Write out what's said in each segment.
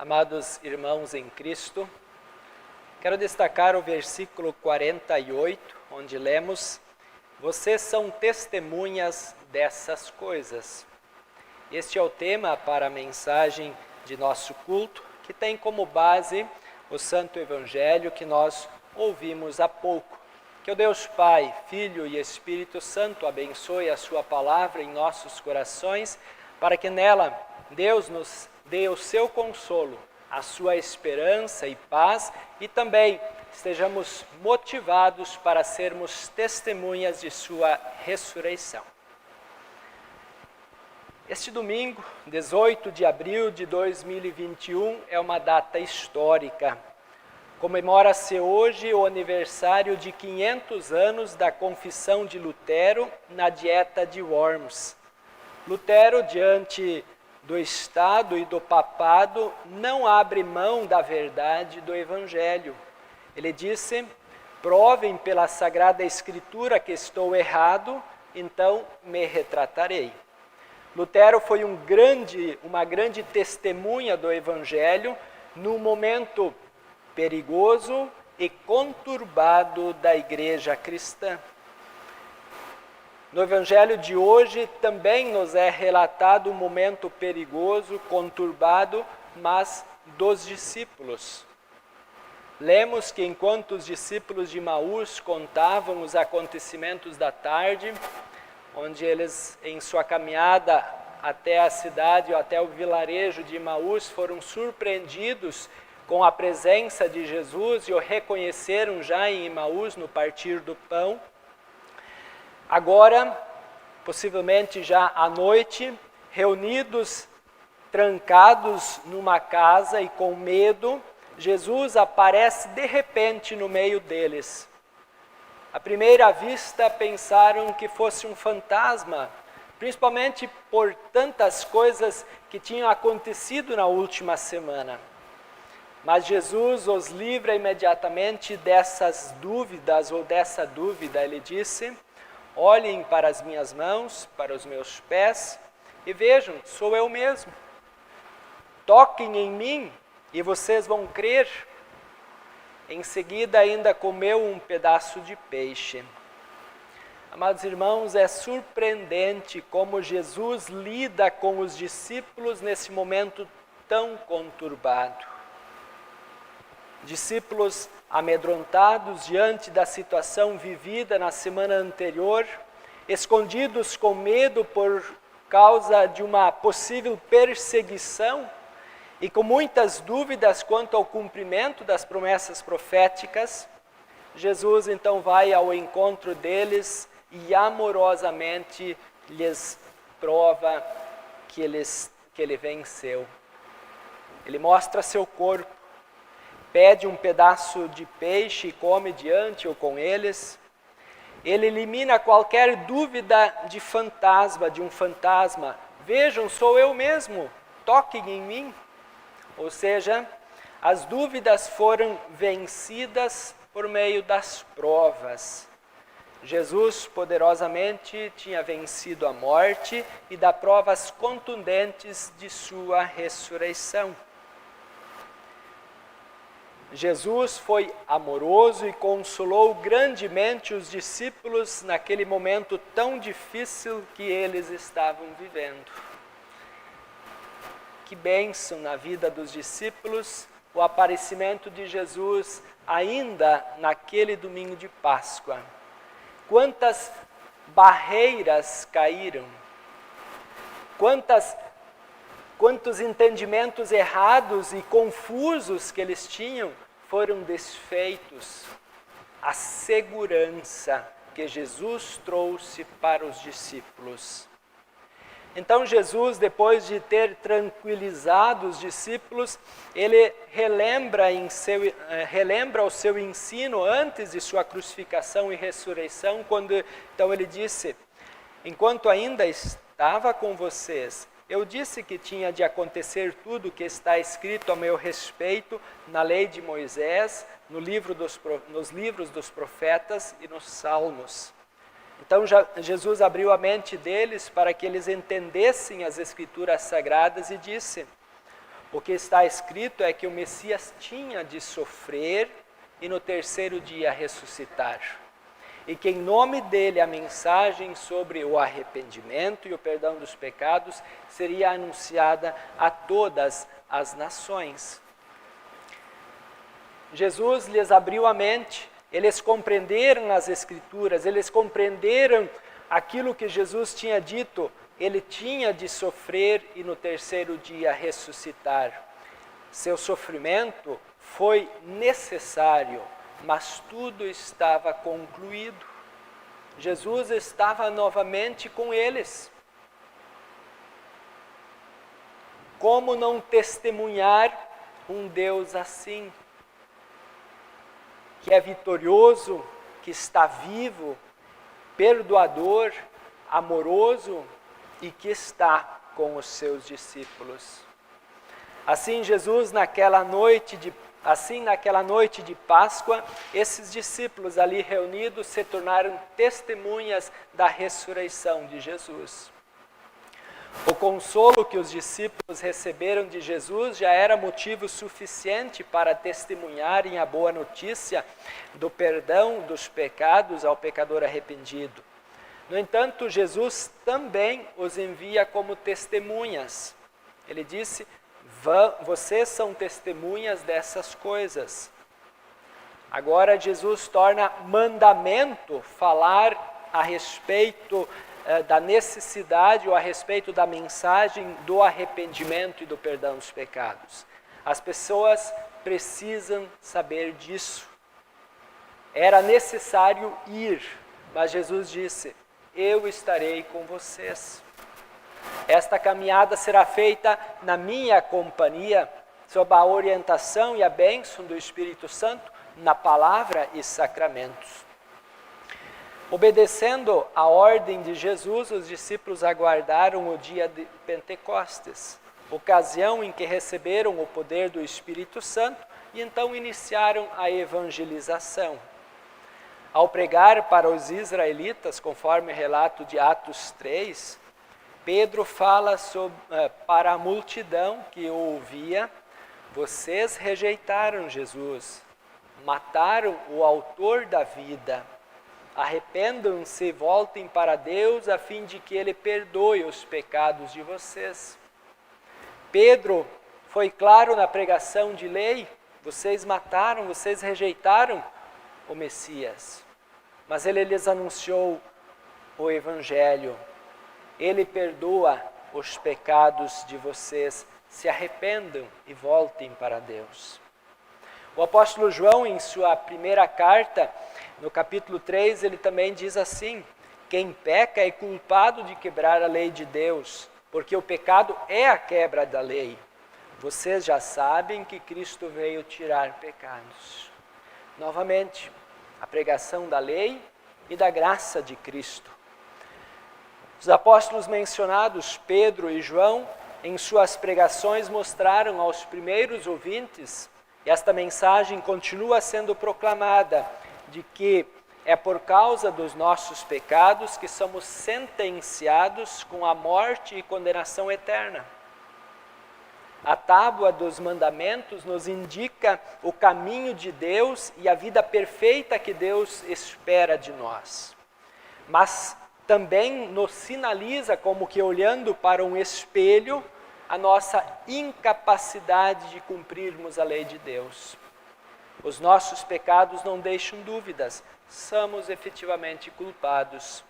Amados irmãos em Cristo, quero destacar o versículo 48, onde lemos: vocês são testemunhas dessas coisas. Este é o tema para a mensagem de nosso culto, que tem como base o Santo Evangelho que nós ouvimos há pouco. Que o Deus Pai, Filho e Espírito Santo abençoe a sua palavra em nossos corações, para que nela Deus nos dê o seu consolo, a sua esperança e paz, e também estejamos motivados para sermos testemunhas de sua ressurreição. Este domingo, 18 de abril de 2021, é uma data histórica. Comemora-se hoje o aniversário de 500 anos da confissão de Lutero na Dieta de Worms. Lutero, diante do Estado e do Papado, não abre mão da verdade do Evangelho. Ele disse: provem pela Sagrada Escritura que estou errado, então me retratarei. Lutero foi uma grande testemunha do Evangelho num momento perigoso e conturbado da Igreja cristã. No Evangelho de hoje também nos é relatado um momento perigoso, conturbado, mas dos discípulos. Lemos que enquanto os discípulos de Maús contavam os acontecimentos da tarde, onde eles, em sua caminhada até a cidade ou até o vilarejo de Maús, foram surpreendidos com a presença de Jesus e o reconheceram já em Maús no partir do pão. Agora, possivelmente já à noite, reunidos, trancados numa casa e com medo, Jesus aparece de repente no meio deles. À primeira vista pensaram que fosse um fantasma, principalmente por tantas coisas que tinham acontecido na última semana. Mas Jesus os livra imediatamente dessas dúvidas ou dessa dúvida. Ele disse: olhem para as minhas mãos, para os meus pés e vejam, sou eu mesmo. Toquem em mim e vocês vão crer. Em seguida ainda comeu um pedaço de peixe. Amados irmãos, é surpreendente como Jesus lida com os discípulos nesse momento tão conturbado. Discípulos amedrontados diante da situação vivida na semana anterior, escondidos com medo por causa de uma possível perseguição e com muitas dúvidas quanto ao cumprimento das promessas proféticas. Jesus então vai ao encontro deles e amorosamente lhes prova que ele venceu. Ele mostra seu corpo, pede um pedaço de peixe e come diante ou com eles. Ele elimina qualquer dúvida de um fantasma. Vejam, sou eu mesmo, toquem em mim. Ou seja, as dúvidas foram vencidas por meio das provas. Jesus poderosamente tinha vencido a morte e dá provas contundentes de sua ressurreição. Jesus foi amoroso e consolou grandemente os discípulos naquele momento tão difícil que eles estavam vivendo. Que bênção na vida dos discípulos o aparecimento de Jesus ainda naquele domingo de Páscoa. Quantas barreiras caíram, quantos entendimentos errados e confusos que eles tinham foram desfeitos. A segurança que Jesus trouxe para os discípulos. Então Jesus, depois de ter tranquilizado os discípulos, ele relembra o seu ensino antes de sua crucificação e ressurreição, quando então ele disse: enquanto ainda estava com vocês, eu disse que tinha de acontecer tudo o que está escrito a meu respeito na lei de Moisés, nos livros dos profetas e nos salmos. Então Jesus abriu a mente deles para que eles entendessem as Escrituras Sagradas e disse: O que está escrito é que o Messias tinha de sofrer e no terceiro dia ressuscitar. E que em nome dele a mensagem sobre o arrependimento e o perdão dos pecados seria anunciada a todas as nações. Jesus lhes abriu a mente, eles compreenderam as Escrituras, eles compreenderam aquilo que Jesus tinha dito. Ele tinha de sofrer e no terceiro dia ressuscitar. Seu sofrimento foi necessário, mas tudo estava concluído. Jesus estava novamente com eles. Como não testemunhar um Deus assim? Que é vitorioso, que está vivo, perdoador, amoroso, e que está com os seus discípulos. Assim naquela noite de Páscoa, esses discípulos ali reunidos se tornaram testemunhas da ressurreição de Jesus. O consolo que os discípulos receberam de Jesus já era motivo suficiente para testemunharem a boa notícia do perdão dos pecados ao pecador arrependido. No entanto, Jesus também os envia como testemunhas. Ele disse: vocês são testemunhas dessas coisas. Agora Jesus torna mandamento falar a respeito da necessidade ou a respeito da mensagem do arrependimento e do perdão dos pecados. As pessoas precisam saber disso. Era necessário ir, mas Jesus disse: eu estarei com vocês. Esta caminhada será feita na minha companhia, sob a orientação e a bênção do Espírito Santo, na palavra e sacramentos. Obedecendo a ordem de Jesus, os discípulos aguardaram o dia de Pentecostes, ocasião em que receberam o poder do Espírito Santo e então iniciaram a evangelização. Ao pregar para os israelitas, conforme o relato de Atos 3, Pedro fala para a multidão que o ouvia: vocês rejeitaram Jesus, mataram o autor da vida. Arrependam-se e voltem para Deus, a fim de que Ele perdoe os pecados de vocês. Pedro foi claro na pregação de lei: vocês mataram, vocês rejeitaram o Messias. Mas ele lhes anunciou o Evangelho. Ele perdoa os pecados de vocês. Se arrependam e voltem para Deus. O apóstolo João, em sua primeira carta, no capítulo 3, ele também diz assim: quem peca é culpado de quebrar a lei de Deus, porque o pecado é a quebra da lei. Vocês já sabem que Cristo veio tirar pecados. Novamente, a pregação da lei e da graça de Cristo. Os apóstolos mencionados, Pedro e João, em suas pregações mostraram aos primeiros ouvintes, e esta mensagem continua sendo proclamada, de que é por causa dos nossos pecados que somos sentenciados com a morte e condenação eterna. A tábua dos mandamentos nos indica o caminho de Deus e a vida perfeita que Deus espera de nós. Mas também nos sinaliza, como que olhando para um espelho, a nossa incapacidade de cumprirmos a lei de Deus. Os nossos pecados não deixam dúvidas, somos efetivamente culpados.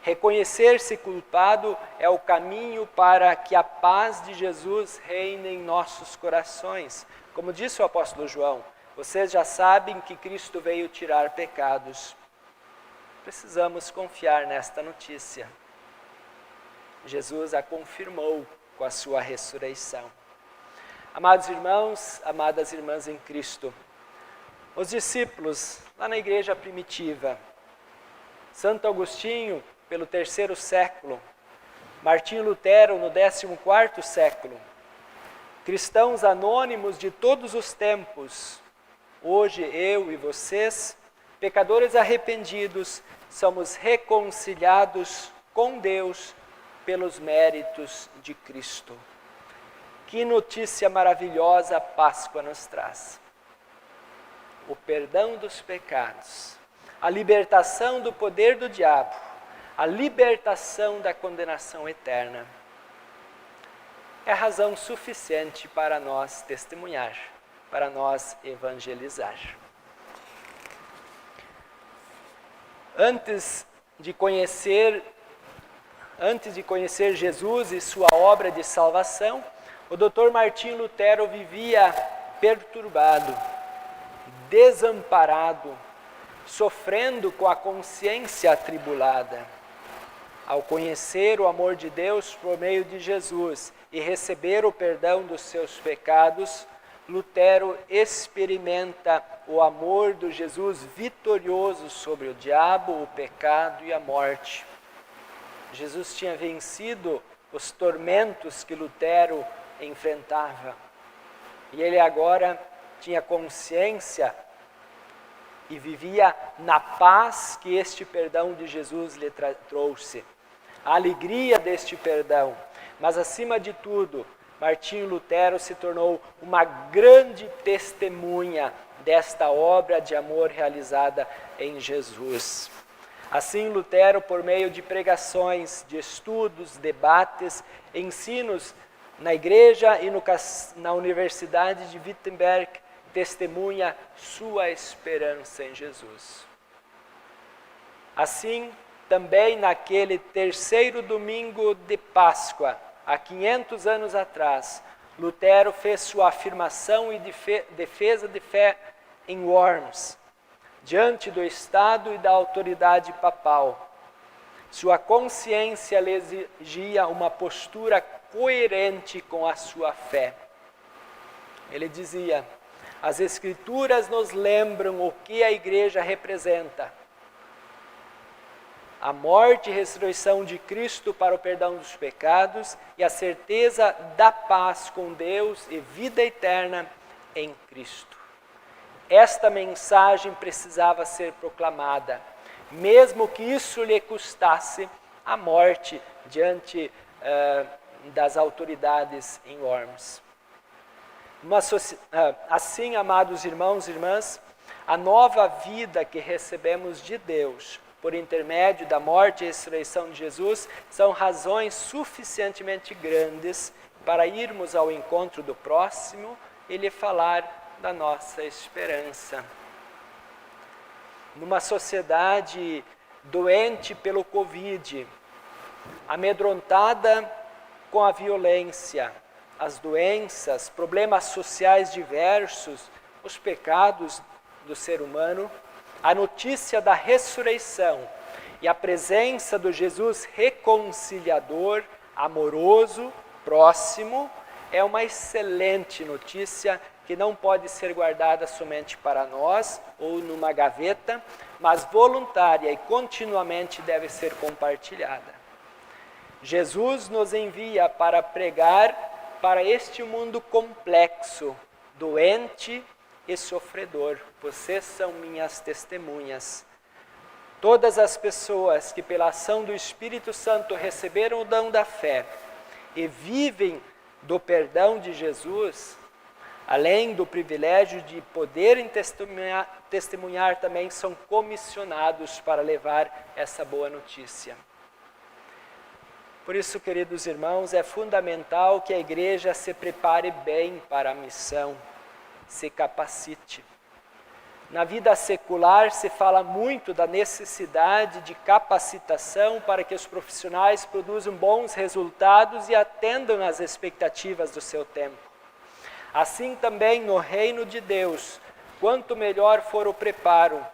Reconhecer-se culpado é o caminho para que a paz de Jesus reine em nossos corações. Como disse o apóstolo João, vocês já sabem que Cristo veio tirar pecados. Precisamos confiar nesta notícia. Jesus a confirmou com a sua ressurreição. Amados irmãos, amadas irmãs em Cristo, os discípulos lá na igreja primitiva, Santo Agostinho, pelo 3º século, Martinho Lutero no 14º século, cristãos anônimos de todos os tempos, hoje eu e vocês, pecadores arrependidos, somos reconciliados com Deus pelos méritos de Cristo. Que notícia maravilhosa a Páscoa nos traz. O perdão dos pecados, a libertação do poder do diabo, a libertação da condenação eterna. É razão suficiente para nós testemunhar, para nós evangelizar. Antes de conhecer Jesus e sua obra de salvação, o Dr. Martinho Lutero vivia perturbado, desamparado, sofrendo com a consciência atribulada. Ao conhecer o amor de Deus por meio de Jesus e receber o perdão dos seus pecados, Lutero experimenta o amor do Jesus vitorioso sobre o diabo, o pecado e a morte. Jesus tinha vencido os tormentos que Lutero enfrentava. E ele agora tinha consciência e vivia na paz que este perdão de Jesus lhe trouxe. A alegria deste perdão. Mas, acima de tudo, Martinho Lutero se tornou uma grande testemunha desta obra de amor realizada em Jesus. Assim, Lutero, por meio de pregações, de estudos, debates, ensinos na igreja e na Universidade de Wittenberg, testemunha sua esperança em Jesus. Assim, também naquele terceiro domingo de Páscoa, há 500 anos atrás, Lutero fez sua afirmação e defesa de fé em Worms, diante do Estado e da autoridade papal. Sua consciência lhe exigia uma postura coerente com a sua fé. Ele dizia: as Escrituras nos lembram o que a Igreja representa. A morte e ressurreição de Cristo para o perdão dos pecados e a certeza da paz com Deus e vida eterna em Cristo. Esta mensagem precisava ser proclamada, mesmo que isso lhe custasse a morte diante das autoridades em Worms. Assim, amados irmãos e irmãs, a nova vida que recebemos de Deus, por intermédio da morte e ressurreição de Jesus, são razões suficientemente grandes para irmos ao encontro do próximo e lhe falar da nossa esperança. Numa sociedade doente pelo Covid, amedrontada com a violência, as doenças, problemas sociais diversos, os pecados do ser humano, a notícia da ressurreição e a presença do Jesus reconciliador, amoroso, próximo, é uma excelente notícia que não pode ser guardada somente para nós ou numa gaveta, mas voluntária e continuamente deve ser compartilhada. Jesus nos envia para pregar para este mundo complexo, doente e sofredor. Vocês são minhas testemunhas. Todas as pessoas que pela ação do Espírito Santo receberam o dom da fé e vivem do perdão de Jesus, além do privilégio de poderem testemunhar também, são comissionados para levar essa boa notícia. Por isso, queridos irmãos, é fundamental que a igreja se prepare bem para a missão, se capacite. Na vida secular se fala muito da necessidade de capacitação para que os profissionais produzam bons resultados e atendam às expectativas do seu tempo. Assim também no reino de Deus, quanto melhor for o preparo,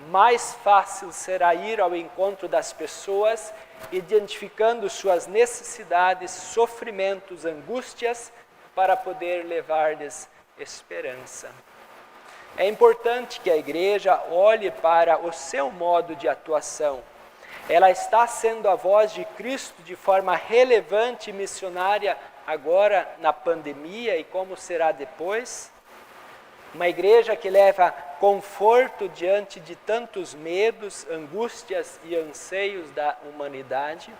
mais fácil será ir ao encontro das pessoas, identificando suas necessidades, sofrimentos, angústias, para poder levar-lhes esperança. É importante que a igreja olhe para o seu modo de atuação. Ela está sendo a voz de Cristo de forma relevante e missionária agora na pandemia e como será depois? Uma igreja que leva conforto diante de tantos medos, angústias e anseios da humanidade?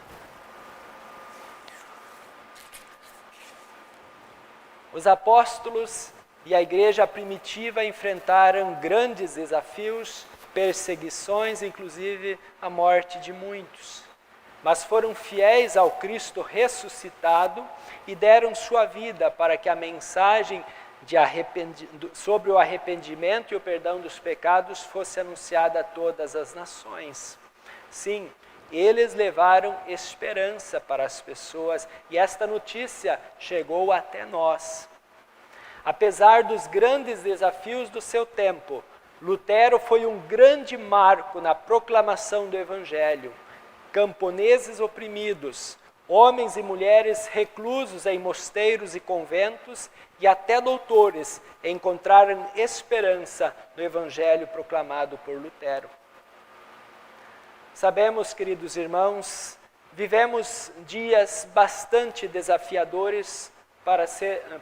Os apóstolos e a igreja primitiva enfrentaram grandes desafios, perseguições, inclusive a morte de muitos. Mas foram fiéis ao Cristo ressuscitado e deram sua vida para que a mensagem sobre o arrependimento e o perdão dos pecados fosse anunciada a todas as nações. Sim, eles levaram esperança para as pessoas e esta notícia chegou até nós. Apesar dos grandes desafios do seu tempo, Lutero foi um grande marco na proclamação do Evangelho. Camponeses oprimidos, homens e mulheres reclusos em mosteiros e conventos e até doutores encontraram esperança no Evangelho proclamado por Lutero. Sabemos, queridos irmãos, vivemos dias bastante desafiadores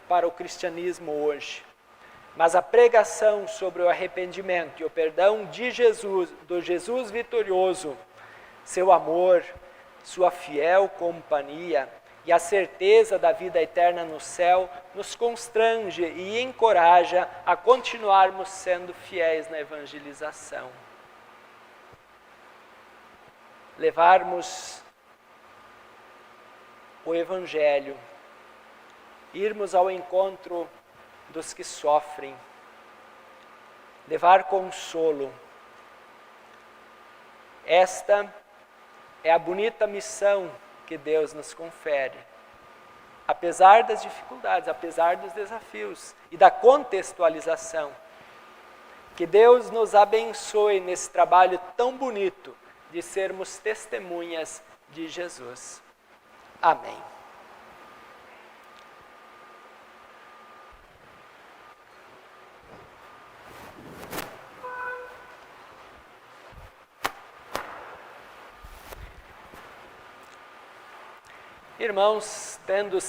para o cristianismo hoje. Mas a pregação sobre o arrependimento e o perdão de Jesus, do Jesus vitorioso, seu amor, sua fiel companhia e a certeza da vida eterna no céu, nos constrange e encoraja a continuarmos sendo fiéis na evangelização. Levarmos o Evangelho, irmos ao encontro dos que sofrem, levar consolo. Esta é a bonita missão que Deus nos confere. Apesar das dificuldades, apesar dos desafios e da contextualização, que Deus nos abençoe nesse trabalho tão bonito de sermos testemunhas de Jesus. Amém. Irmãos, tendo